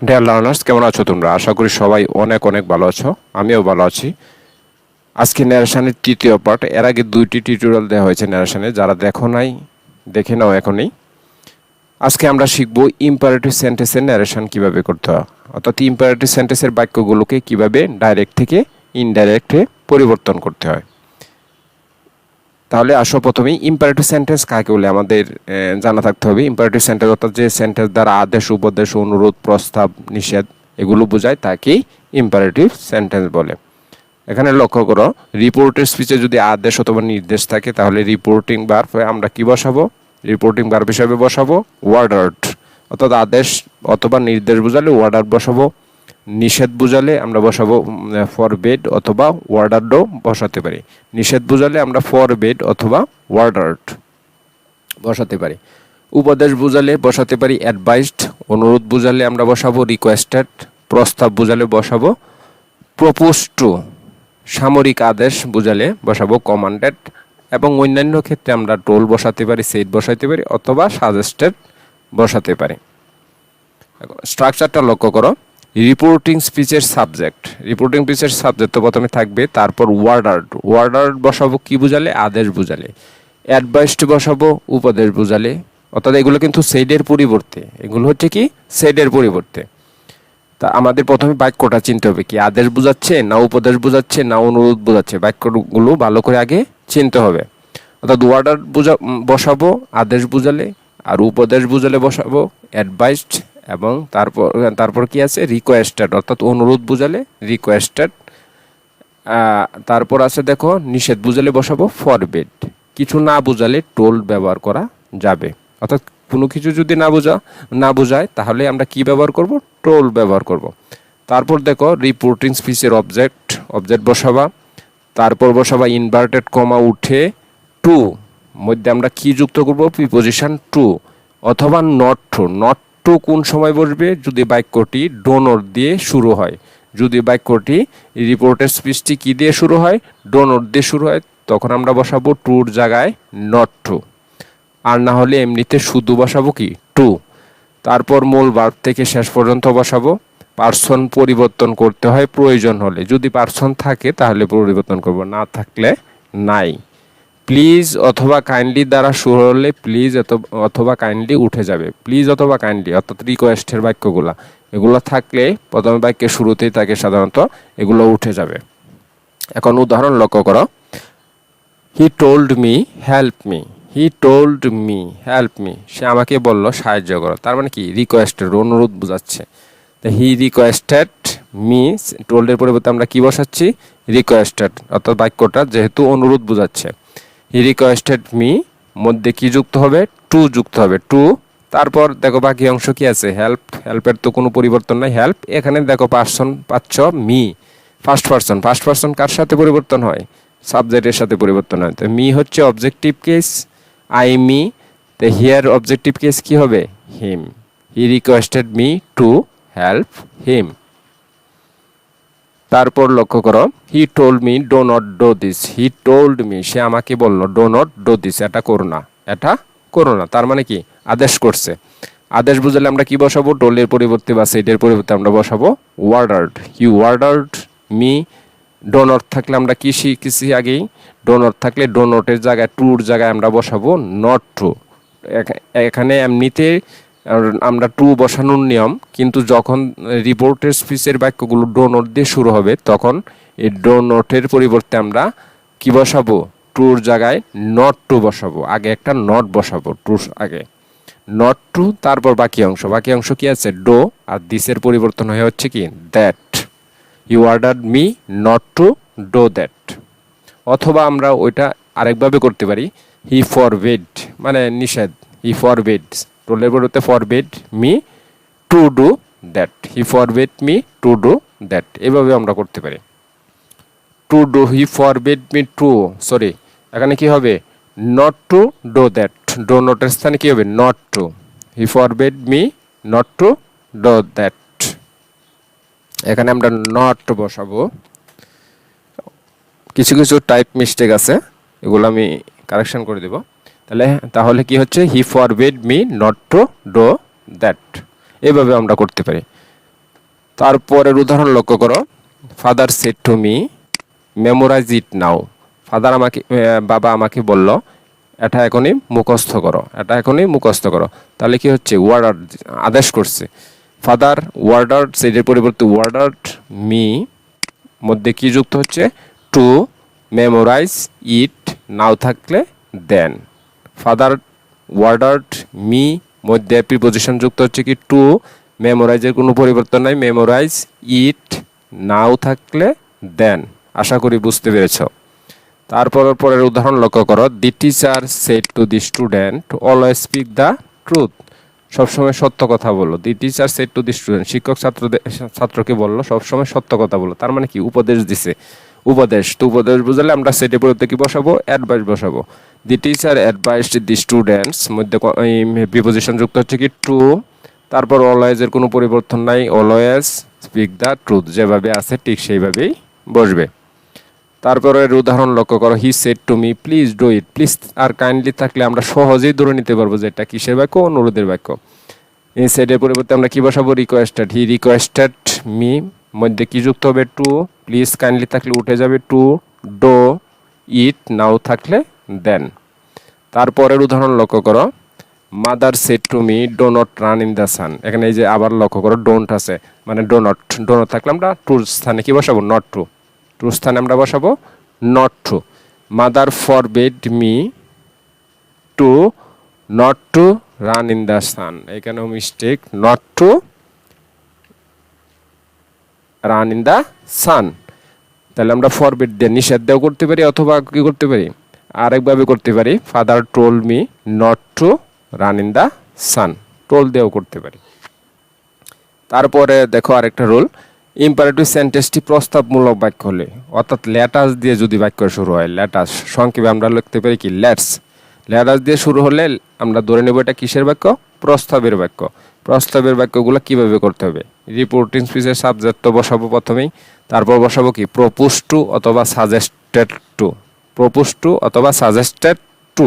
Dear learners, কেমন আছো তোমরা? আশা করি সবাই অনেক অনেক ভালো আছো। আমিও ভালো আছি। আজকে ন্যারেশনের তৃতীয় পার্ট। এর আগে 2টি টিউটোরিয়াল দেওয়া হয়েছে ন্যারেশনে, যারা দেখো নাই দেখে নাও এখনই। আজকে আমরা শিখব ইম্পারেটিভ সেন্টেন্সের ন্যারেশন কিভাবে করতে হয়, অর্থাৎ ইম্পারেটিভ সেন্টেন্সের বাক্যগুলোকে কিভাবে ডাইরেক্ট থেকে ইনডাইরেক্টে পরিবর্তন করতে হয়। তাহলে আসো প্রথমেই ইম্পারেটিভ সেন্টেন্স কাকে বলে আমাদের জানা থাকতে হবে। ইম্পারেটিভ সেন্টেন্স অর্থাৎ যে সেন্টেন্স দ্বারা আদেশ, উপদেশ, অনুরোধ, প্রস্তাব, নিষেধ এগুলো বোঝায় তাকেই ইম্পারেটিভ সেন্টেন্স বলে। এখানে লক্ষ্য করো, রিপোর্টের স্পিচে যদি আদেশ অথবা নির্দেশ থাকে তাহলে রিপোর্টিং ভার্ব আমরা কি বসাবো? রিপোর্টিং ভার্ব হিসাবে বসাবো ওয়ার্ডার্ড, অর্থাৎ আদেশ অথবা নির্দেশ বোঝালে ওয়ার্ডার্ড বসাবো। নিষেধ বুঝালে আমরা বসাবো ফরবেড অথবা ওয়ার্ডার্ডও বসাতে পারি। নিষেধ বুঝালে আমরা ফরবেড অথবা ওয়ার্ডার্ড বসাতে পারি। উপদেশ বুঝালে বসাতে পারি অ্যাডভাইসড। অনুরোধ বুঝালে আমরা বসাবো রিকোয়েস্টেড। প্রস্তাব বুঝালে বসাবো প্রপোজড টু। সামরিক আদেশ বুঝালে বসাবো কমান্ডেড। এবং অন্যান্য ক্ষেত্রে আমরা টোল বসাতে পারি, সেট বসাতে পারি অথবা সাজেস্টেড বসাতে পারি। স্ট্রাকচারটা লক্ষ্য করো। রিপোর্টিং স্পিচের সাবজেক্ট, রিপোর্টিং স্পিচের সাবজেক্ট তো প্রথমে থাকবে, তারপর ওয়ার্ডার্ড। ওয়ার্ডার্ড বসাবো কি বুঝালে? আদেশ বুঝালে। অ্যাডভাইসড বসাবো উপদেশ বুঝালে, অর্থাৎ এগুলো কিন্তু সেডের পরিবর্তে, এগুলো হচ্ছে কি সেডের পরিবর্তে। তা আমাদের প্রথমে বাক্যটা চিনতে হবে, কি আদেশ বুঝাচ্ছে না উপদেশ বুঝাচ্ছে না অনুরোধ বুঝাচ্ছে, বাক্যগুলো ভালো করে আগে চিনতে হবে। অর্থাৎ ওয়ার্ডার্ড বসাবো আদেশ বুঝালে, আর উপদেশ বুঝালে বসাবো অ্যাডভাইসড, এবং তারপর কি আছে রিকোয়েস্টেড, অর্থাৎ অনুরোধ বুঝালে রিকোয়েস্টেড। তারপর আছে দেখো নিষেধ বুঝালে বসাবো ফরবিড। কিছু না বুঝালে টোল ব্যবহার করা যাবে, অর্থাৎ কোনো কিছু যদি না বোঝায় তাহলে আমরা কি ব্যবহার করব? টোল ব্যবহার করব। তারপর দেখো রিপোর্টিং স্পিচের অবজেক্ট বসাবা। তারপর বসাবা ইনভার্টেড কমা উঠে টু, মধ্যে আমরা কি যুক্ত করব? প্রিপোজিশন টু অথবা নট টু। নট টু কোন সময় বসবে? যদি বাক্যটি ডোনট দিয়ে শুরু হয়। যদি বাক্যটি রিপোর্টের স্পিচটি কি দিয়ে শুরু হয়? ডোনট দিয়ে শুরু হয়, তখন আমরা বসাবো টুর জায়গায় নট টু। আর না হলে এমনিতে শুধু বসাবো কি টু। তারপর মূল ভার্ব থেকে শেষ পর্যন্ত বসাবো। পার্সন পরিবর্তন করতে হয় প্রয়োজন হলে, যদি পার্সন থাকে তাহলে পরিবর্তন করব, না থাকলে নাই। প্লিজ অথবা কাইন্ডলি দ্বারা শুরু হলে প্লিজ অথবা কাইন্ডলি উঠে যাবে। প্লিজ অথবা কাইন্ডলি অর্থাৎ রিকোয়েস্টের বাক্যগুলা, এগুলো থাকলে প্রথমে বাক্যের শুরুতেই থাকে সাধারণত এগুলো উঠে যাবে। এখন উদাহরণ লক্ষ্য করো। He told me help me. He told me help me, সে আমাকে বলল সাহায্য করো। তার মানে কি? রিকোয়েস্টেড, অনুরোধ বোঝাচ্ছে। হি রিকোয়েস্টেড মি, টোল্ডের পরিবর্তে আমরা কি বসাচ্ছি? রিকোয়েস্টেড, অর্থাৎ বাক্যটা যেহেতু অনুরোধ বোঝাচ্ছে। হি রিকোয়েস্টেড মি, মধ্যে কি যুক্ত হবে? টু যুক্ত হবে, টু। তারপর দেখো বাকি অংশ কি আছে? হেল্প। হেল্পের তো কোনো পরিবর্তন নাই, হেল্প। এখানে দেখো পার্সন পাচ্ছ me, first person. First person কার সাথে পরিবর্তন হয়? সাবজেক্টের সাথে পরিবর্তন হয়। তো মি হচ্ছে অবজেক্টিভ কেস, আই মি। তো হিয়ার অবজেক্টিভ কেস কি হবে? Him. He requested me to help him. তারপর লক্ষ্য করো, he told me do not do this. He told me, সে আমাকে বলল ডো নট ডো দিস, এটা করো না, এটা করো না। তার মানে কি? আদেশ করছে। আদেশ বুঝালে আমরা কি বসাবো? টোলের পরিবর্তে বা সেটের পরিবর্তে আমরা বসাবো ওয়ার্ডার্ড। হি ওয়ার্ডার্ড মি। ডো নট থাকলে আমরা কি শিখেছি আগেই? ডো নট থাকলে ডো নটের জায়গায় টুর জায়গায় আমরা বসাবো নট টু। এখানে এমনিতে আমরা টু বসানোর নিয়ম, কিন্তু যখন রিপোর্টের স্পিচের বাক্যগুলো ডো নট দিয়ে শুরু হবে তখন এই ডো নটের পরিবর্তে আমরা কি বসাবো? টুর জায়গায় নট টু বসাবো। আগে একটা নট বসাবো টুর আগে, নট টু। তারপর বাকি অংশ কি আছে? ডো, আর দিসের পরিবর্তন হয়ে হচ্ছে কি that. You ordered me not to do that. অথবা আমরা ওইটা আরেকভাবে করতে পারি, হি ফরবিড মানে নিষেধ। হি ফরবিড, টোলের পরিবর্তে forbid me to do that. He forbid me to do that, এভাবে আমরা করতে পারি। To do, he forbid me to, sorry এখানে কি হবে? Not to do that. Do নটের স্থানে কি হবে? Not to. He forbid me not to do that, এখানে আমরা নট বসাবো। কিছু কিছু টাইপ মিস্টেক আছে, এগুলো আমি কারেকশন করে দেব। তাহলে কি হচ্ছে? He forbid me not to do that, এভাবে আমরা করতে পারি। তারপরের উদাহরণ লক্ষ্য করো, father said to me memorize it now. Father আমাকে বাবা আমাকে বলল এটা এখনই মুখস্থ করো, এটা এখনই মুখস্থ করো। তাহলে কি হচ্ছে, ওয়ার্ডার আদেশ করছে। ফাদার ওয়ার্ডার, সেডের পরিবর্তে ওয়ার্ডার মি, মধ্যে কি যুক্ত হচ্ছে, টু মেমোরাইজ ইট নাও থাকলে দেন। ফাদার ওয়ার্ডার মি, মধ্যে প্রিপোজিশন যুক্ত হচ্ছে কি টু, মেমোরাইজের কোনো পরিবর্তন নাই, মেমোরাইজ ইট নাও থাকলে দেন। আশা করি বুঝতে পেরেছ। তারপর পরের উদাহরণ লক্ষ্য করো, the teacher said to the student always speak the truth. সবসময় সত্য কথা বলো। The teacher said to the student, শিক্ষক ছাত্রকে বললো সবসময় সত্য কথা বলো। তার মানে কি, উপদেশ দিছে। উপদেশ তো উপদেশ বুঝালে আমরা সেটে পরিবর্তে কি বসাবো, অ্যাডভাইস বসাবো। The teacher advised the students, মধ্যে প্রিপোজিশন যুক্ত হচ্ছে কি টু, তারপর অলওয়েজের কোনো পরিবর্তন নাই, অলওয়েজ স্পিক দ্য ট্রুথ, যেভাবে আছে ঠিক সেইভাবেই বসবে। তারপরের উদাহরণ লক্ষ্য করো, he said to me please do it. Please আর কাইন্ডলি থাকলে আমরা সহজেই ধরে নিতে পারবো যে এটা কিসের বাক্য, অনুরোধের বাক্য। এই সেডের পরিবর্তে আমরা কি বসাবো, রিকোয়েস্টেড। হি রিকোয়েস্টেড মি, মধ্যে কি যুক্ত হবে, টু। প্লিজ কাইন্ডলি থাকলে উঠে যাবে টু, ডো ইট নাও থাকলে দেন। তারপরের উদাহরণ লক্ষ্য করো, mother said to me do not run in the sun. এখানে এই যে আবার লক্ষ্য করো, ডোন্ট আছে, মানে ডো নট থাকলে আমরা টুর স্থানে কি বসাবো, নট টু। টুর স্থানে আমরা বসাবো not to. Mother forbid me to not to run in the sun. এখানেও mistake, not to run in the sun. তাহলে আমরা ফরবিড দিয়ে নিষেধ দেও করতে পারি, অথবা কি করতে পারি, আরেকভাবে করতে পারি, father told me not to run in the San, toll দেও করতে পারি। তারপরে দেখো আরেকটা রুল, ইম্পারেটিভ সেন্টেন্সটি প্রস্তাবমূলক বাক্য হলে, অর্থাৎ লেটাস দিয়ে যদি বাক্য শুরু হয়, লেটাস সংক্ষেপে আমরা লিখতে পারি কি, লেটস। লেটাস দিয়ে শুরু হলে আমরা ধরে নেব এটা কিসের বাক্য, প্রস্তাবের বাক্য। প্রস্তাবের বাক্যগুলো কিভাবে করতে হবে, রিপোর্টিং স্পিচের সাবজেক্ট তো বসাবো প্রথমেই, তারপর বসাবো কি, প্রপোজ টু অথবা সাজেস্টেড টু, প্রপোজ টু অথবা সাজেস্টেড টু,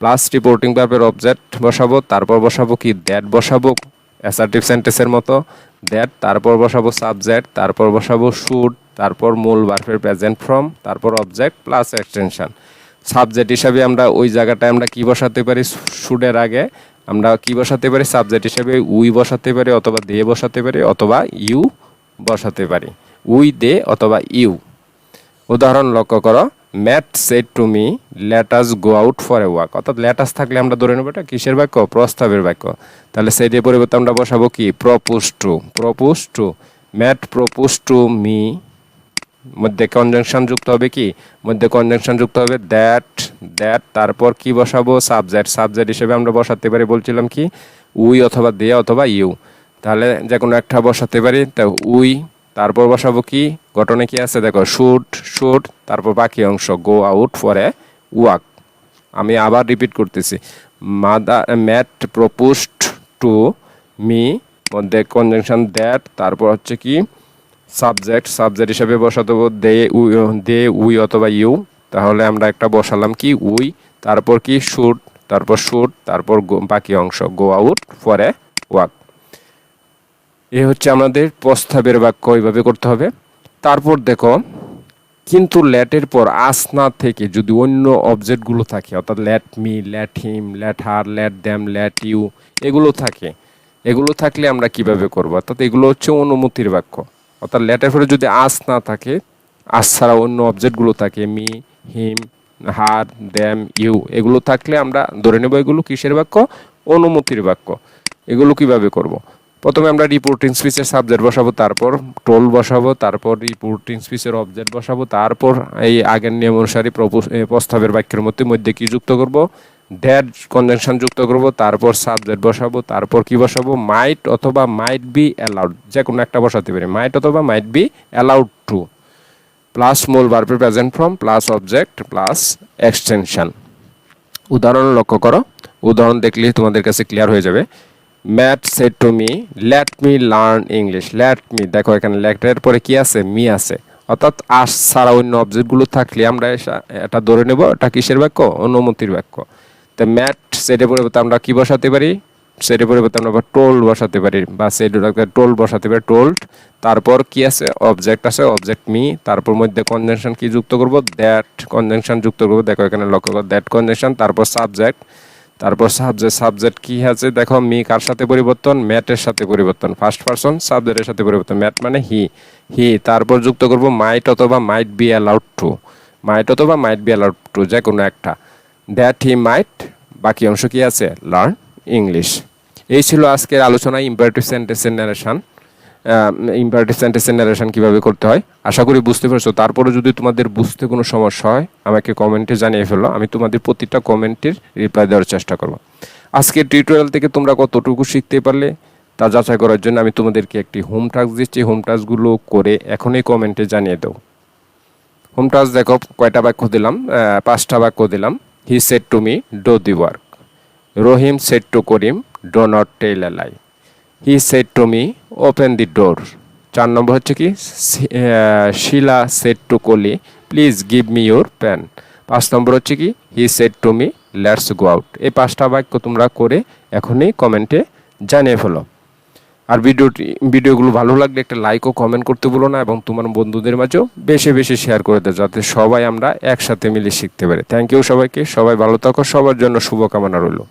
প্লাস রিপোর্টিং ভার্বের অবজেক্ট বসাবো, তারপর বসাবো কি, দ্যাট বসাবো অ্যাসার্টিভ সেন্টেন্সের মতো, দ্যাট, তারপর বসাবো সাবজেক্ট, তারপর বসাবো শুড, তারপর মূল ভার্বের প্রেজেন্ট ফর্ম, তারপর অবজেক্ট প্লাস এক্সটেনশন। সাবজেক্ট হিসাবে আমরা ওই জায়গাটায় আমরা কি বসাতে পারি, শুডের আগে আমরা কি বসাতে পারি, সাবজেক্ট হিসাবে উই বসাতে পারি, অথবা দে বসাতে পারি, অথবা ইউ বসাতে পারি, উই, দে অথবা ইউ। উদাহরণ লক্ষ্য করো, Matt said to me let us go out for a walk. অর্থাৎ লেটাস থাকলে আমরা ধরে নেব এটা কিসের বাক্য, প্রস্তাবের বাক্য। তাহলে সেটের পরিবর্তে আমরা বসাবো কি, propose to. Propose to, Matt propose to me, মধ্যে কনজাংশন যুক্ত হবে কি, মধ্যে কনজাংশন যুক্ত হবে দ্যাট, দ্যাট, তারপর কি বসাবো, সাবজেক্ট। সাবজেক্ট হিসেবে আমরা বসাতে পারি, বলছিলাম কি, উই অথবা দে অথবা ইউ। তাহলে যে কোনো একটা বসাতে পারি, তা উই, তারপর বসাবো কি, ঘটনা কি আছে দেখো, শুড, শুড, তারপর বাকি অংশ go out for a walk. আমি আবার রিপিট করতেছি, ম্যাট প্রপোজড টু মি, মধ্যে কনজাংশন দ্যাট, তারপর হচ্ছে কি সাবজেক্ট, সাবজেক্ট হিসেবে বসাতে হবে দে, উই অথবা ইউ। তাহলে আমরা একটা বসালাম কি, উই, তারপর কি শুড, তারপর শুড, তারপর বাকি অংশ go out for a walk. এ হচ্ছে আমাদের প্রস্তাবের বাক্য, এইভাবে করতে হবে। তারপর দেখো, কিন্তু লেটের পর আস না থেকে যদি অন্য অবজেক্টগুলো থাকে, অর্থাৎ let me, let him, let her, let them, let you, এগুলো থাকে, এগুলো থাকলে আমরা কিভাবে করব, অর্থাৎ এগুলো হচ্ছে অনুমতির বাক্য। অর্থাৎ লেটের পরে যদি আস না থাকে, আস ছাড়া অন্য অবজেক্টগুলো থাকে, me, him, her, them, you, এগুলো থাকলে আমরা ধরে নেব এগুলো কিসের বাক্য, অনুমতির বাক্য। এগুলো কিভাবে করব, প্রথমে আমরা রিপোর্টিং স্পিচের সাবজেক্ট বসাবো, তারপর টোল বসাবো, তারপর রিপোর্টিং স্পিচের অবজেক্ট বসাবো, তারপর এই আগের নিয়ম অনুসারে প্রস্তাবের বাক্যের মধ্যে কি যুক্ত করব, দ্যাট কনজাংশন যুক্ত করব, তারপর সাবজেক্ট বসাবো, তারপর কি বসাবো, মাইট অথবা মাইট বি অ্যালাউড, যে কোনো একটা বসাতে পারি, মাইট অথবা might be allowed to, plus মূল ভার্বের present form, plus object, plus extension. উদাহরণ লক্ষ্য করো, উদাহরণ দেখলে তোমাদের কাছে ক্লিয়ার হয়ে যাবে। Matt said to me let me learn English. Let me, দেখো এখানে লেটের পরে কি আছে, মি আছে, অর্থাৎ আস ছাড়া অন্য অবজেক্টগুলো থাকলে আমরা এটা ধরে নেব এটা কিসের বাক্য, অনুমতির বাক্য। তো ম্যাট সেডের পরিবর্তে আমরা কি বসাতে পারি, সেটের পরিবর্তে আমরা টোল্ড বসাতে পারি, বা সেট টোল্ড বসাতে পারি, টোল্ড। তারপর কি আছে, অবজেক্ট আছে, অবজেক্ট মি, তারপর মধ্যে কনজাংশন কি যুক্ত করব, দ্যাট কনজাংশন যুক্ত করব, দেখো এখানে লক্ষ্য করো দ্যাট কনজাংশন, তারপর সাবজেক্ট, তারপর সাবজেক্ট কি আছে দেখো, মি কার সাথে পরিবর্তন, ম্যাটের সাথে পরিবর্তন, ফার্স্ট পারসন সাবজেক্টের সাথে পরিবর্তন, ম্যাট মানে হি, তারপর যুক্ত করব মাইট অথবা মাইট বি অ্যালাউড টু, মাইট অথবা মাইট বি অ্যালাউড টু, যে কোনো একটা, দ্যাট হি মাইট, বাকি অংশ কি আছে, লার্ন ইংলিশ। এই ছিল আজকের আলোচনা ইম্পারেটিভ সেন্টেন্সের ন্যারেশন। ইম্পারেটিভ সেন্টেন্সের ন্যারেশন কীভাবে করতে হয় আশা করি বুঝতে পারছো। তারপরে যদি তোমাদের বুঝতে কোনো সমস্যা হয় আমাকে কমেন্টে জানিয়ে ফেলো, আমি তোমাদের প্রতিটা কমেন্টের রিপ্লাই দেওয়ার চেষ্টা করব। আজকের টিউটোরিয়াল থেকে তোমরা কতটুকু শিখতে পারলে তা যাচাই করার জন্য আমি তোমাদেরকে একটি হোম টাস্ক দিচ্ছি, হোম টাস্কগুলো করে এখনই কমেন্টে জানিয়ে দাও। হোম টাস্ক দেখো কয়টা বাক্য দিলাম, 5টা বাক্য দিলাম। He said to me do the work, Rahim said to Karim do not tell a lie, he said to me open the door. 4 number হচ্ছে কি, Sheela said to Koli please give me your pen. 5 number হচ্ছে কি, he said to me let's go out. এই 5টা বাক্য তোমরা করে এখনই কমেন্টে জানিয়ে ফেলো। আর ভিডিওগুলো ভালো লাগলে একটা লাইক ও কমেন্ট করতে ভুলো না, এবং তোমার বন্ধুদের মাঝেও বেশি বেশি শেয়ার করে দাও, যাতে সবাই আমরা একসাথে মিলে শিখতে পারি। থ্যাংক ইউ সবাইকে, সবাই ভালো থাকো, সবার জন্য শুভকামনা রইল।